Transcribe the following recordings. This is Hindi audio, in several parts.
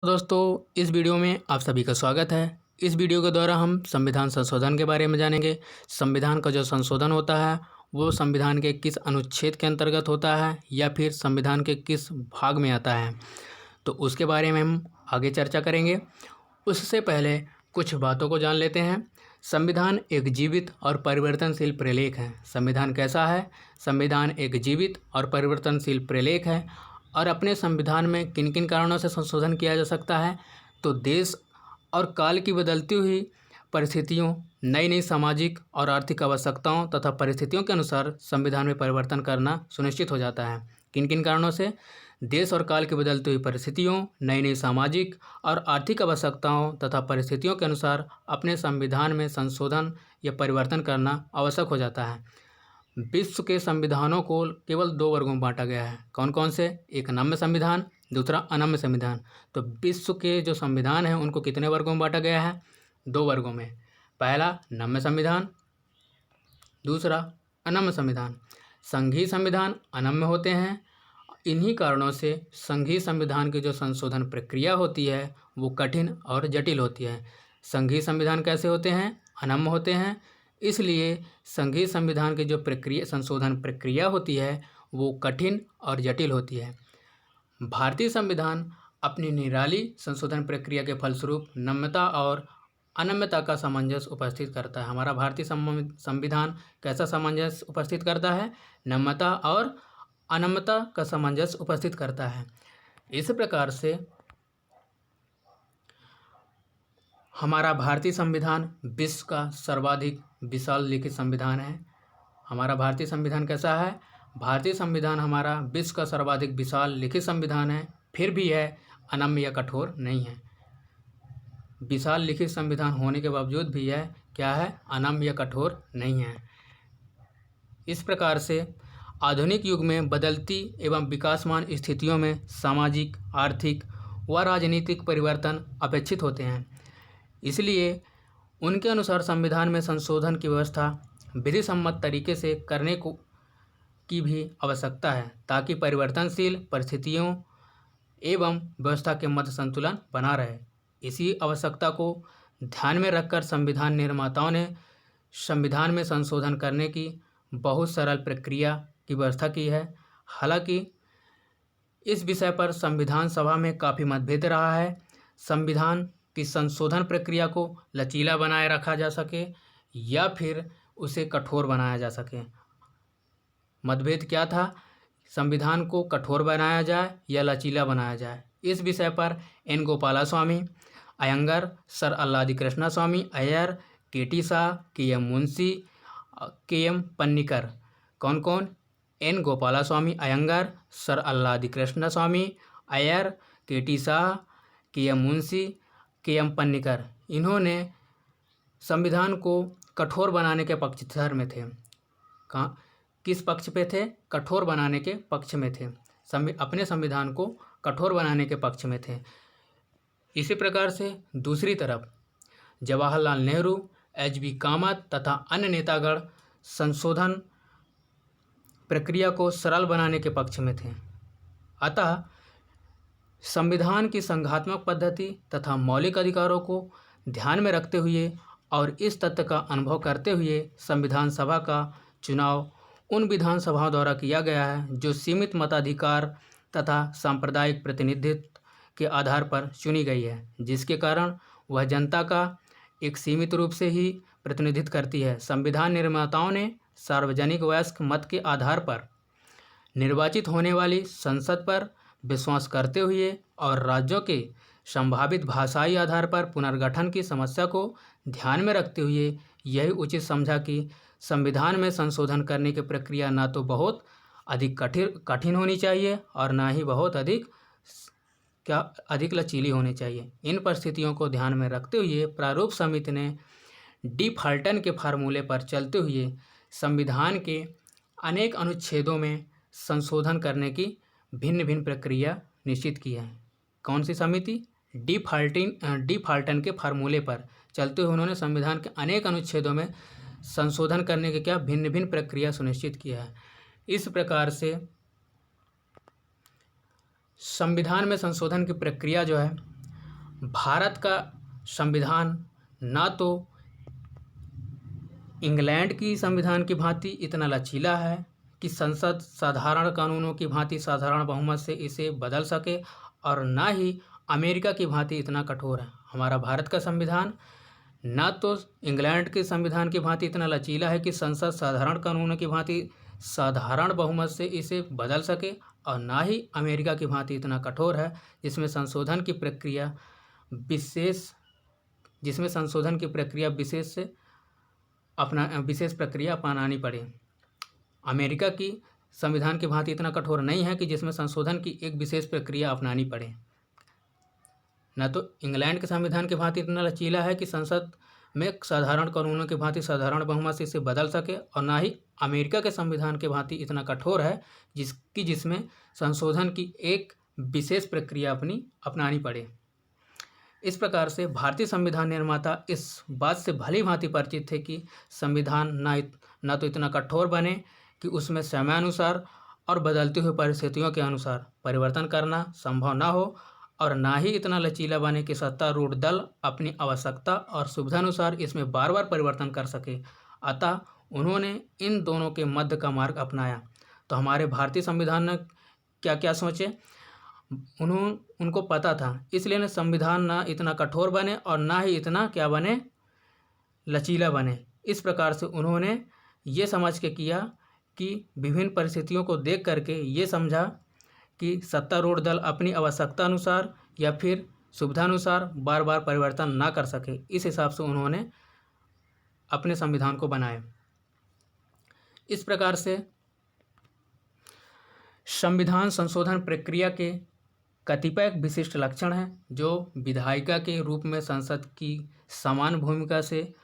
दोस्तों, इस वीडियो में आप सभी का स्वागत है। इस वीडियो के द्वारा हम संविधान संशोधन के बारे में जानेंगे। संविधान का जो संशोधन होता है वो संविधान के किस अनुच्छेद के अंतर्गत होता है या फिर संविधान के किस भाग में आता है, तो उसके बारे में हम आगे चर्चा करेंगे। उससे पहले कुछ बातों को जान लेते हैं। संविधान एक जीवित और परिवर्तनशील प्रलेख है। संविधान कैसा है? संविधान एक जीवित और परिवर्तनशील प्रलेख है और अपने संविधान में किन किन कारणों से संशोधन किया जा सकता है, तो देश और काल की बदलती हुई परिस्थितियों, नई नई सामाजिक और आर्थिक आवश्यकताओं तथा परिस्थितियों के अनुसार संविधान में परिवर्तन करना सुनिश्चित हो जाता है। किन किन कारणों से? देश और काल की बदलती हुई परिस्थितियों, नई नई सामाजिक और आर्थिक आवश्यकताओं तथा परिस्थितियों के अनुसार अपने संविधान में संशोधन या परिवर्तन करना आवश्यक हो जाता है। विश्व के संविधानों को केवल 2 वर्गों में बांटा गया है। कौन कौन से? एक नम्य संविधान, दूसरा अनम्य संविधान। तो विश्व के जो संविधान हैं उनको कितने वर्गों में बांटा गया है? 2 वर्गों में। पहला नम्य संविधान, दूसरा अनम्य संविधान। संघीय संविधान अनम्य होते हैं। इन्हीं कारणों से संघीय संविधान की जो संशोधन प्रक्रिया होती है वो कठिन और जटिल होती है। संघीय संविधान कैसे होते हैं? अनम्य होते हैं। इसलिए संघीय संविधान की जो संशोधन प्रक्रिया होती है वो कठिन और जटिल होती है। भारतीय संविधान अपनी निराली संशोधन प्रक्रिया के फलस्वरूप नम्यता और अनम्यता का सामंजस्य उपस्थित करता है। हमारा भारतीय संविधान कैसा सामंजस्य उपस्थित करता है? नम्यता और अनम्यता का सामंजस्य उपस्थित करता है। इस प्रकार से हमारा भारतीय संविधान विश्व का सर्वाधिक विशाल लिखित संविधान है। हमारा भारतीय संविधान कैसा है? भारतीय संविधान हमारा विश्व का सर्वाधिक विशाल लिखित संविधान है, फिर भी यह अनम्य या कठोर नहीं है। विशाल लिखित संविधान होने के बावजूद भी यह क्या है? अनम्य या कठोर नहीं है। इस प्रकार से आधुनिक युग में बदलती एवं विकासमान स्थितियों में सामाजिक, आर्थिक व राजनीतिक परिवर्तन अपेक्षित होते हैं। इसलिए उनके अनुसार संविधान में संशोधन की व्यवस्था विधि सम्मत तरीके से करने की भी आवश्यकता है, ताकि परिवर्तनशील परिस्थितियों एवं व्यवस्था के मध्य संतुलन बना रहे। इसी आवश्यकता को ध्यान में रखकर संविधान निर्माताओं ने संविधान में संशोधन करने की बहुत सरल प्रक्रिया की व्यवस्था की है। हालांकि इस विषय पर संविधान सभा में काफ़ी मतभेद रहा है। संविधान की संशोधन प्रक्रिया को लचीला बनाए रखा जा सके या फिर उसे कठोर बनाया जा सके। मतभेद क्या था? संविधान को कठोर बनाया जाए या लचीला बनाया जाए। इस विषय पर N Gopalaswamy Ayyangar, sir Alladi Krishnaswami Ayyar, K T. Shah, K M. Munshi, K M. Panikkar. कौन कौन? N Gopalaswamy Ayyangar, sir Alladi Krishnaswami Ayyar, K T. Shah, K M. Munshi, K M. Panikkar. इन्होंने संविधान को कठोर बनाने के पक्षधर में थे। कहाँ, किस पक्ष पे थे? कठोर बनाने के पक्ष में थे। अपने संविधान को कठोर बनाने के पक्ष में थे। इसी प्रकार से दूसरी तरफ जवाहरलाल नेहरू, एच.बी. कामत तथा अन्य नेतागण संशोधन प्रक्रिया को सरल बनाने के पक्ष में थे। अतः संविधान की संघात्मक पद्धति तथा मौलिक अधिकारों को ध्यान में रखते हुए और इस तथ्य का अनुभव करते हुए संविधान सभा का चुनाव उन विधानसभाओं द्वारा किया गया है जो सीमित मताधिकार तथा सांप्रदायिक प्रतिनिधित्व के आधार पर चुनी गई है, जिसके कारण वह जनता का एक सीमित रूप से ही प्रतिनिधित्व करती है। संविधान निर्माताओं ने सार्वजनिक वयस्क मत के आधार पर निर्वाचित होने वाली संसद पर विश्वास करते हुए और राज्यों के संभावित भाषाई आधार पर पुनर्गठन की समस्या को ध्यान में रखते हुए यही उचित समझा कि संविधान में संशोधन करने की प्रक्रिया ना तो बहुत अधिक कठिन होनी चाहिए और ना ही बहुत अधिक लचीली होनी चाहिए। इन परिस्थितियों को ध्यान में रखते हुए प्रारूप समिति ने डी फाल्टन के फार्मूले पर चलते हुए संविधान के अनेक अनुच्छेदों में संशोधन करने की भिन्न भिन्न प्रक्रिया निश्चित की है। कौन सी समिति? डी फाल्टन के फार्मूले पर चलते हुए उन्होंने संविधान के अनेक अनुच्छेदों में संशोधन करने की भिन्न भिन्न प्रक्रिया सुनिश्चित किया है। इस प्रकार से संविधान में संशोधन की प्रक्रिया जो है भारत का संविधान ना तो इंग्लैंड की संविधान की भांति इतना लचीला है कि संसद साधारण कानूनों की भांति साधारण बहुमत से इसे बदल सके, और ना ही अमेरिका की भांति इतना कठोर है। हमारा भारत का संविधान ना तो इंग्लैंड के संविधान की भांति इतना लचीला है कि संसद साधारण कानूनों की भांति साधारण बहुमत से इसे बदल सके, और ना ही अमेरिका की भांति इतना कठोर है जिसमें संशोधन की प्रक्रिया विशेष प्रक्रिया अपनानी पड़े। अमेरिका की संविधान की भांति इतना कठोर नहीं है कि जिसमें संशोधन की एक विशेष प्रक्रिया अपनानी पड़े। न तो इंग्लैंड के संविधान की भांति इतना लचीला है कि संसद में साधारण कानूनों की भांति साधारण बहुमत से इसे बदल सके, और ना ही अमेरिका के संविधान की भांति इतना कठोर है जिसमें संशोधन की एक विशेष प्रक्रिया अपनानी पड़े। इस प्रकार से भारतीय संविधान निर्माता इस बात से भली भांति परिचित थे कि संविधान ना तो इतना कठोर बने कि उसमें समयानुसार और बदलती हुई परिस्थितियों के अनुसार परिवर्तन करना संभव ना हो, और ना ही इतना लचीला बने कि सत्तारूढ़ दल अपनी आवश्यकता और सुविधानुसार इसमें बार बार परिवर्तन कर सके। अतः उन्होंने इन दोनों के मध्य का मार्ग अपनाया। तो हमारे भारतीय संविधान ने क्या क्या सोचे, उनको पता था, इसलिए ना संविधान ना इतना कठोर बने और ना ही इतना क्या बने, लचीला बने। इस प्रकार से उन्होंने ये समझ के किया कि विभिन्न परिस्थितियों को देख करके ये समझा कि सत्तारूढ़ दल अपनी आवश्यकता अनुसार या फिर सुविधानुसार बार बार परिवर्तन ना कर सके। इस हिसाब से उन्होंने अपने संविधान को बनाया। इस प्रकार से संविधान संशोधन प्रक्रिया के कतिपय विशिष्ट लक्षण हैं जो विधायिका के रूप में संसद की समान भूमिका से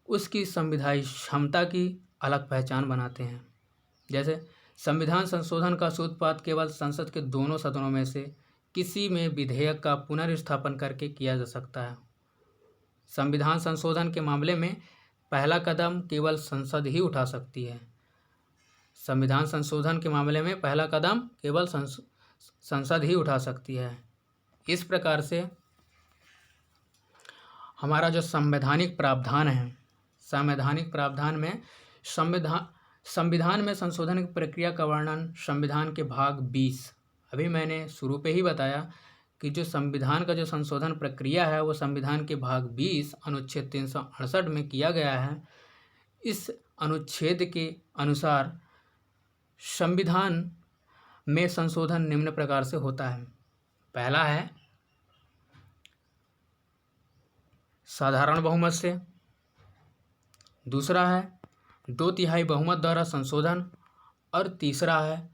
उसकी संविधायी क्षमता की अलग पहचान बनाते हैं। जैसे संविधान संशोधन का सूत्रपात केवल संसद के दोनों सदनों में से किसी में विधेयक का पुनर्स्थापन करके किया जा सकता है। संविधान संशोधन के मामले में पहला कदम केवल संसद ही उठा सकती है। संविधान संशोधन के मामले में पहला कदम केवल संसद ही उठा सकती है। इस प्रकार से हमारा जो संवैधानिक प्रावधान है, संवैधानिक प्रावधान में संविधान में संशोधन की प्रक्रिया का वर्णन संविधान के भाग 20, अभी मैंने शुरू पे ही बताया कि जो संविधान का जो संशोधन प्रक्रिया है वो संविधान के भाग 20 अनुच्छेद 368 में किया गया है। इस अनुच्छेद के अनुसार संविधान में संशोधन निम्न प्रकार से होता है। पहला है साधारण बहुमत से, दूसरा है 2/3 बहुमत द्वारा संशोधन, और तीसरा है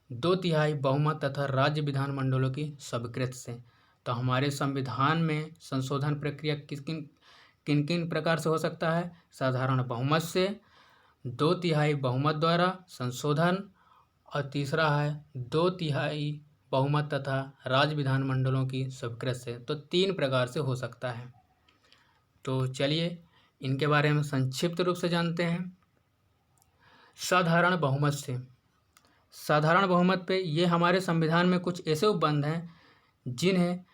2/3 बहुमत तथा राज्य विधानमंडलों की स्वीकृति से। तो हमारे संविधान में संशोधन प्रक्रिया किन किन प्रकार से हो सकता है? साधारण बहुमत से, 2/3 बहुमत द्वारा संशोधन, और तीसरा है 2/3 बहुमत तथा राज्य विधानमंडलों की स्वीकृति से। तो 3 प्रकार से हो सकता है। तो चलिए इनके बारे में संक्षिप्त रूप से जानते हैं। साधारण बहुमत से, साधारण बहुमत पे ये हमारे संविधान में कुछ ऐसे उपबंध हैं जिन्हें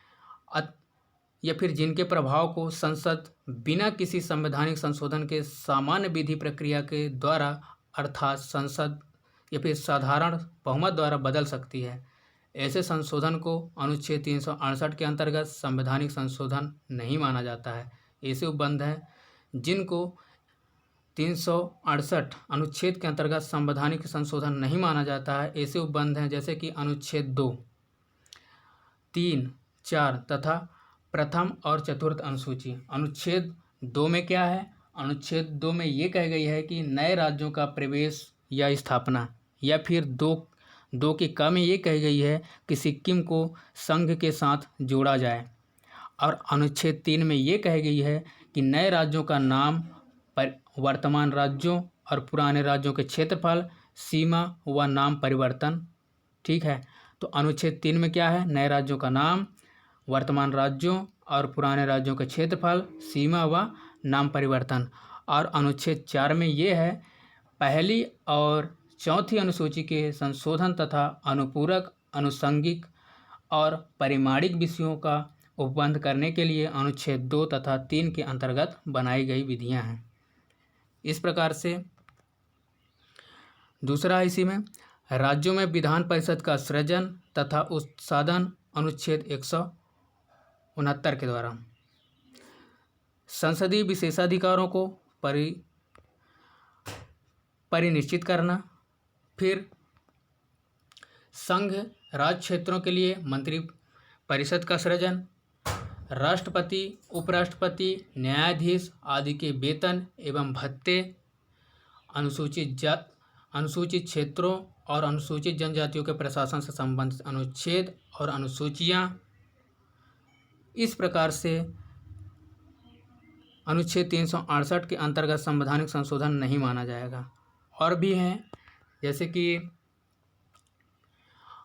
या फिर जिनके प्रभाव को संसद बिना किसी संवैधानिक संशोधन के सामान्य विधि प्रक्रिया के द्वारा अर्थात संसद या फिर साधारण बहुमत द्वारा बदल सकती है। ऐसे संशोधन को अनुच्छेद 368 के अंतर्गत संवैधानिक संशोधन नहीं माना जाता है। ऐसे उपबंध हैं जिनको 368 अनुच्छेद के अंतर्गत संवैधानिक संशोधन नहीं माना जाता है। ऐसे उपबंध हैं जैसे कि अनुच्छेद 2, 3, 4 तथा प्रथम और चतुर्थ अनुसूची। अनुच्छेद 2 में क्या है? अनुच्छेद 2 में ये कह गई है कि नए राज्यों का प्रवेश या स्थापना, या फिर 2 के क में ये कही गई है कि सिक्किम को संघ के साथ जोड़ा जाए। और अनुच्छेद 3 में ये कही गई है कि नए राज्यों का नाम वर्तमान राज्यों और पुराने राज्यों के क्षेत्रफल, सीमा व नाम परिवर्तन। ठीक है, तो अनुच्छेद 3 में क्या है? नए राज्यों का नाम, वर्तमान राज्यों और पुराने राज्यों के क्षेत्रफल, सीमा व नाम परिवर्तन। और अनुच्छेद 4 में ये है पहली और चौथी अनुसूची के संशोधन तथा अनुपूरक, अनुषंगिक और परिमाणिक विषयों का उपबंध करने के लिए अनुच्छेद 2 तथा 3 के अंतर्गत बनाई गई विधियां हैं। इस प्रकार से दूसरा है इसी में, राज्यों में विधान परिषद का सृजन तथा उत्साधन अनुच्छेद 169 के द्वारा। संसदीय विशेषाधिकारों को परिनिश्चित करना। फिर संघ राज्य क्षेत्रों के लिए मंत्री परिषद का सृजन, राष्ट्रपति, उपराष्ट्रपति, न्यायाधीश आदि के वेतन एवं भत्ते, अनुसूचित क्षेत्रों और अनुसूचित जनजातियों के प्रशासन से संबंधित अनुच्छेद और अनुसूचियां। इस प्रकार से अनुच्छेद 368 के अंतर्गत संवैधानिक संशोधन नहीं माना जाएगा। और भी हैं, जैसे कि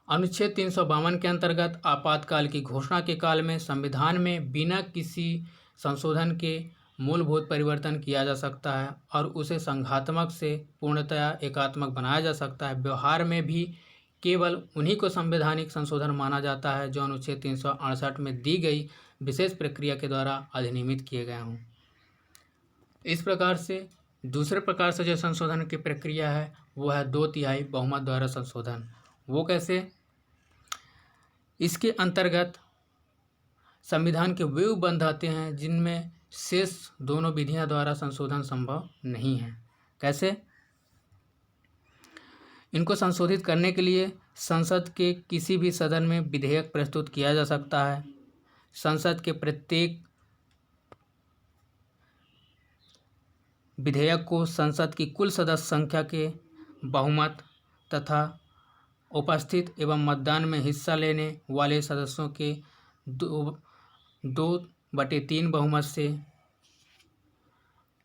अनुच्छेद 352 के अंतर्गत आपातकाल की घोषणा के काल में संविधान में बिना किसी संशोधन के मूलभूत परिवर्तन किया जा सकता है और उसे संघात्मक से पूर्णतया एकात्मक बनाया जा सकता है। व्यवहार में भी केवल उन्हीं को संवैधानिक संशोधन माना जाता है जो अनुच्छेद 368 में दी गई विशेष प्रक्रिया के द्वारा अधिनियमित किए गए हों। इस प्रकार से दूसरे प्रकार से जो संशोधन की प्रक्रिया है वो है 2/3 बहुमत द्वारा संशोधन। वो कैसे? इसके अंतर्गत संविधान के वे उपबंध आते हैं जिनमें शेष दोनों विधियां द्वारा संशोधन संभव नहीं है। कैसे? इनको संशोधित करने के लिए संसद के किसी भी सदन में विधेयक प्रस्तुत किया जा सकता है। संसद के प्रत्येक विधेयक को संसद की कुल सदस्य संख्या के बहुमत तथा उपस्थित एवं मतदान में हिस्सा लेने वाले सदस्यों के 2/3 बहुमत से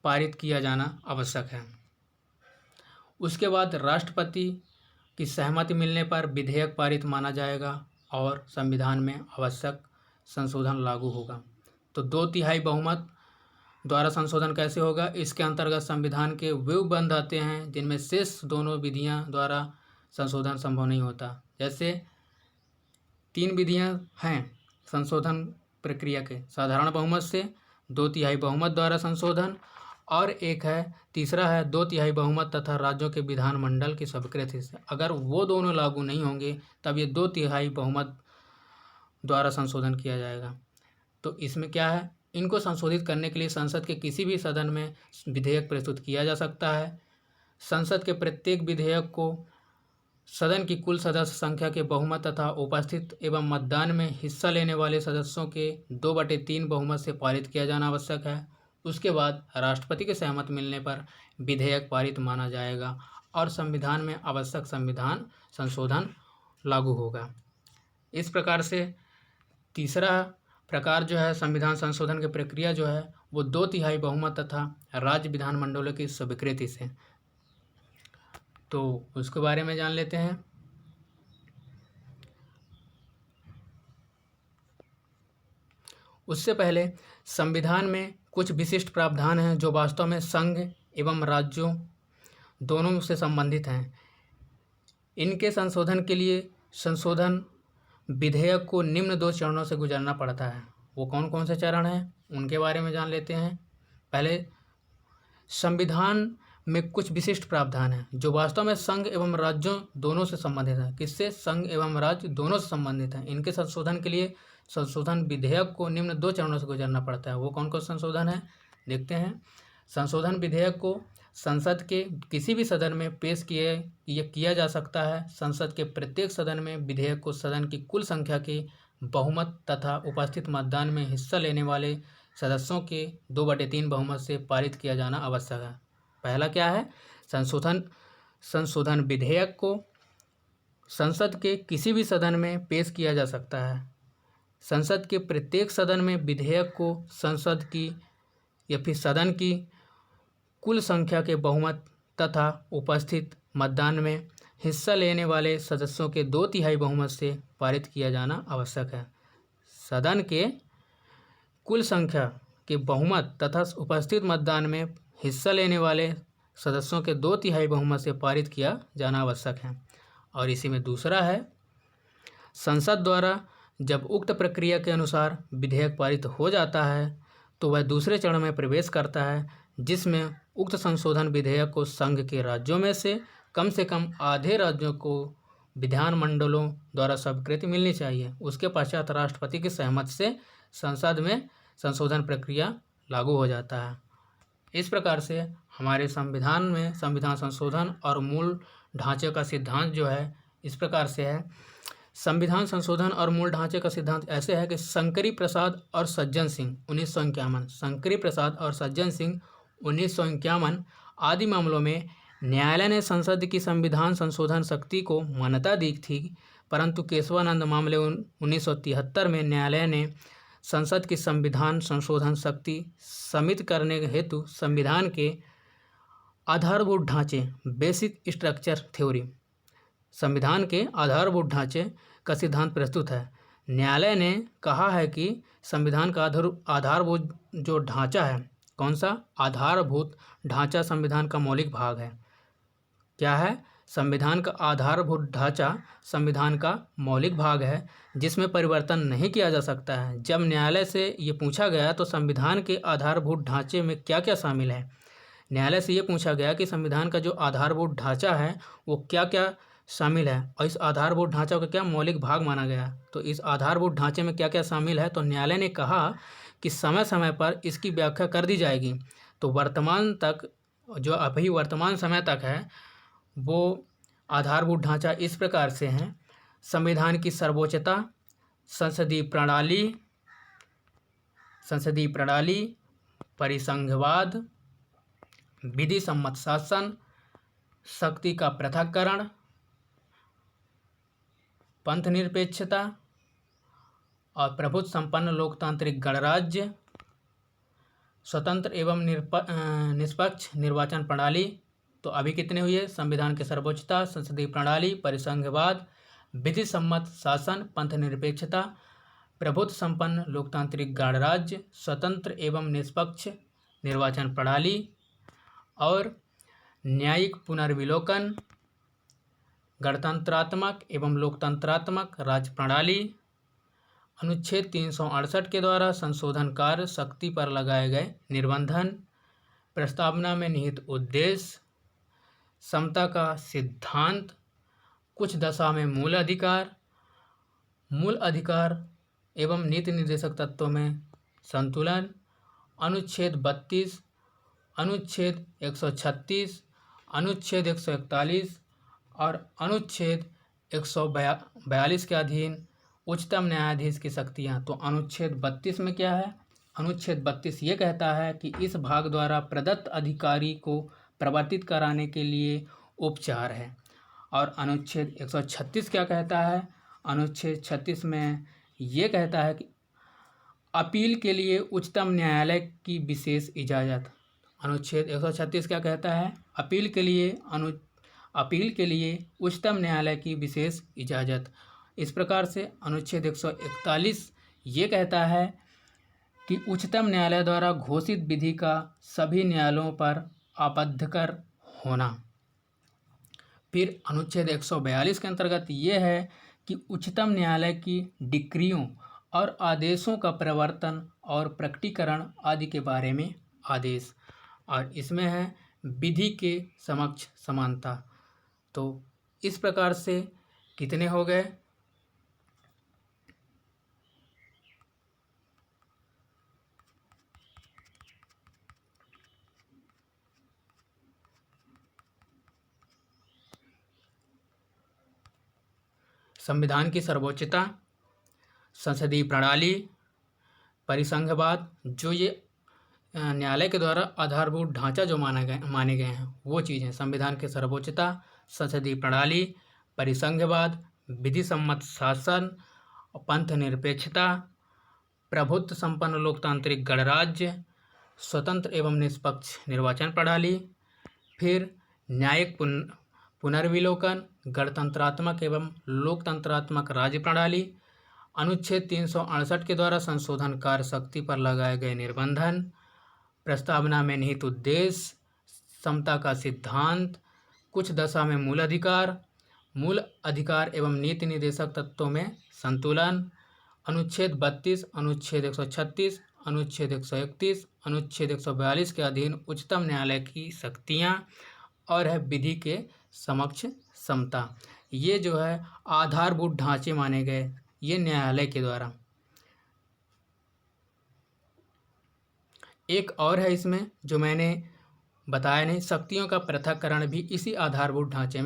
पारित किया जाना आवश्यक है। उसके बाद राष्ट्रपति की सहमति मिलने पर विधेयक पारित माना जाएगा और संविधान में आवश्यक संशोधन लागू होगा। तो 2/3 बहुमत द्वारा संशोधन कैसे होगा? इसके अंतर्गत संविधान के वे उपबंध आते हैं जिनमें शेष दोनों विधियां द्वारा संशोधन संभव नहीं होता। जैसे 3 विधियां हैं संशोधन प्रक्रिया के: साधारण बहुमत से, 2/3 बहुमत द्वारा संशोधन, और एक है तीसरा है 2/3 बहुमत तथा राज्यों के विधानमंडल की स्वीकृति से। अगर वो दोनों लागू नहीं होंगे तब ये 2/3 बहुमत द्वारा संशोधन किया जाएगा। तो इसमें क्या है? इनको संशोधित करने के लिए संसद के किसी भी सदन में विधेयक प्रस्तुत किया जा सकता है। संसद के प्रत्येक विधेयक को सदन की कुल सदस्य संख्या के बहुमत तथा उपस्थित एवं मतदान में हिस्सा लेने वाले सदस्यों के 2/3 बहुमत से पारित किया जाना आवश्यक है। उसके बाद राष्ट्रपति की सहमति मिलने पर विधेयक पारित माना जाएगा और संविधान में आवश्यक संविधान संशोधन लागू होगा। इस प्रकार से तीसरा प्रकार जो है संविधान संशोधन की प्रक्रिया जो है वो 2/3 बहुमत तथा राज्य विधानमंडलों की स्वीकृति से। तो उसके बारे में जान लेते हैं। उससे पहले संविधान में कुछ विशिष्ट प्रावधान हैं जो वास्तव में संघ एवं राज्यों दोनों से संबंधित हैं। इनके संशोधन के लिए संशोधन विधेयक को निम्न 2 चरणों से गुजरना पड़ता है। वो कौन कौन से चरण हैं उनके बारे में जान लेते हैं। पहले, संविधान में कुछ विशिष्ट प्रावधान हैं जो वास्तव में संघ एवं राज्यों दोनों से संबंधित हैं। किससे? संघ एवं राज्य दोनों से संबंधित हैं। इनके संशोधन के लिए संशोधन विधेयक को निम्न 2 चरणों से गुजरना पड़ता है। वो कौन कौन संशोधन है देखते हैं। संशोधन विधेयक को संसद के किसी भी सदन में पेश किया जा सकता है। संसद के प्रत्येक सदन में विधेयक को सदन की कुल संख्या के बहुमत तथा उपस्थित मतदान में हिस्सा लेने वाले सदस्यों के 2/3 बहुमत से पारित किया जाना आवश्यक है। पहला क्या है? संशोधन विधेयक को संसद के किसी भी सदन में पेश किया जा सकता है। संसद के प्रत्येक सदन में विधेयक को संसद की या फिर सदन की कुल संख्या के बहुमत तथा उपस्थित मतदान में हिस्सा लेने वाले सदस्यों के 2/3 बहुमत से पारित किया जाना आवश्यक है। सदन के कुल संख्या के बहुमत तथा उपस्थित मतदान में हिस्सा लेने वाले सदस्यों के 2/3 बहुमत से पारित किया जाना आवश्यक है। और इसी में दूसरा है, संसद द्वारा जब उक्त प्रक्रिया के अनुसार विधेयक पारित हो जाता है तो वह दूसरे चरण में प्रवेश करता है, जिसमें उक्त संशोधन विधेयक को संघ के राज्यों में से कम आधे राज्यों को विधानमंडलों द्वारा स्वीकृति मिलनी चाहिए। उसके पश्चात राष्ट्रपति की सहमति से संसद में संशोधन प्रक्रिया लागू हो जाता है। इस प्रकार से हमारे संविधान में संविधान संशोधन और मूल ढांचे का सिद्धांत जो है इस प्रकार से है। संविधान संशोधन और मूल ढांचे का सिद्धांत ऐसे है कि शंकरी प्रसाद और सज्जन सिंह 1951, शंकरी प्रसाद और सज्जन सिंह 1951 आदि मामलों में न्यायालय ने संसद की संविधान संशोधन शक्ति को मान्यता दी थी, परंतु केशवानंद मामले 1973 में न्यायालय ने संसद की संविधान संशोधन शक्ति सीमित करने हेतु संविधान के आधारभूत ढांचे बेसिक स्ट्रक्चर थ्योरी संविधान के आधारभूत ढांचे का सिद्धांत प्रस्तुत है। न्यायालय ने कहा है कि संविधान का आधारभूत जो ढांचा है, कौन सा आधारभूत ढांचा संविधान का मौलिक भाग है। क्या है? संविधान का आधारभूत ढांचा संविधान का मौलिक भाग है जिसमें परिवर्तन नहीं किया जा सकता है। जब न्यायालय से ये पूछा गया तो संविधान के आधारभूत ढांचे में क्या क्या शामिल है, न्यायालय से ये पूछा गया कि संविधान का जो आधारभूत ढांचा है वो क्या क्या शामिल है और इस आधारभूत ढांचा का क्या मौलिक भाग माना गया। तो इस आधारभूत ढांचे में क्या क्या शामिल है, तो न्यायालय ने कहा कि समय समय पर इसकी व्याख्या कर दी जाएगी। तो वर्तमान तक जो अभी वर्तमान समय तक है वो आधारभूत ढांचा इस प्रकार से है। संविधान की सर्वोच्चता, संसदीय प्रणाली, परिसंघवाद, विधि सम्मत शासन, शक्ति का पृथक्करण, पंथ निरपेक्षता और प्रभुत्व संपन्न लोकतांत्रिक गणराज्य, स्वतंत्र एवं निष्पक्ष निर्वाचन प्रणाली। तो अभी कितने हुए? संविधान की सर्वोच्चता, संसदीय प्रणाली, परिसंघवाद, विधि सम्मत शासन, पंथ निरपेक्षता, प्रभुत्व संपन्न लोकतांत्रिक गणराज्य, स्वतंत्र एवं निष्पक्ष निर्वाचन प्रणाली और न्यायिक पुनर्विलोकन, गणतंत्रात्मक एवं लोकतंत्रात्मक राज्य प्रणाली। अनुच्छेद 368 के द्वारा संशोधन कार्य शक्ति पर लगाए गए निर्बंधन, प्रस्तावना में निहित उद्देश्य, समता का सिद्धांत, कुछ दशा में मूल अधिकार एवं नीति निर्देशक तत्वों में संतुलन, अनुच्छेद 32, अनुच्छेद 136, अनुच्छेद 141 और अनुच्छेद 142 के अधीन उच्चतम न्यायाधीश की शक्तियाँ। तो अनुच्छेद 32 में क्या है? अनुच्छेद 32 ये कहता है कि इस भाग द्वारा प्रदत्त अधिकारी को प्रवर्तित कराने के लिए उपचार है। और अनुच्छेद 136 क्या कहता है? अनुच्छेद 36 में ये कहता है कि अपील के लिए उच्चतम न्यायालय की विशेष इजाज़त। अनुच्छेद 136 क्या कहता है? अपील के लिए उच्चतम न्यायालय की विशेष इजाज़त। इस प्रकार से अनुच्छेद 141 ये कहता है कि उच्चतम न्यायालय द्वारा घोषित विधि का सभी न्यायालयों पर आपत्तिकर होना। फिर अनुच्छेद 142 के अंतर्गत ये है कि उच्चतम न्यायालय की डिक्रियों और आदेशों का प्रवर्तन और प्रकटीकरण आदि के बारे में आदेश। और इसमें है विधि के समक्ष समानता। तो इस प्रकार से कितने हो गए? संविधान की सर्वोच्चता, संसदीय प्रणाली, परिसंघवाद, जो ये न्यायालय के द्वारा आधारभूत ढांचा जो माने गए हैं वो चीज़ें। संविधान की सर्वोच्चता, संसदीय प्रणाली, परिसंघवाद, विधि सम्मत शासन, पंथ निरपेक्षता, प्रभुत्व संपन्न लोकतांत्रिक गणराज्य, स्वतंत्र एवं निष्पक्ष निर्वाचन प्रणाली, फिर न्यायिक पुनर्विलोकन, गणतंत्रात्मक एवं लोकतंत्रात्मक राज्य प्रणाली, अनुच्छेद 368 के द्वारा संशोधन कार्य शक्ति पर लगाए गए निर्बंधन, प्रस्तावना में निहित उद्देश्य, समता का सिद्धांत, कुछ दशा में मूल अधिकार एवं नीति निर्देशक तत्वों में संतुलन, अनुच्छेद 32, अनुच्छेद 136, अनुच्छेद 131, अनुच्छेद 142 के अधीन उच्चतम न्यायालय की शक्तियाँ और है विधि के समक्ष समता। ये जो है आधारभूत ढांचे माने गए ये न्यायालय के द्वारा। एक और है इसमें जो मैंने बताया नहीं, शक्तियों का पृथक्करण भी इसी आधारभूत ढांचे में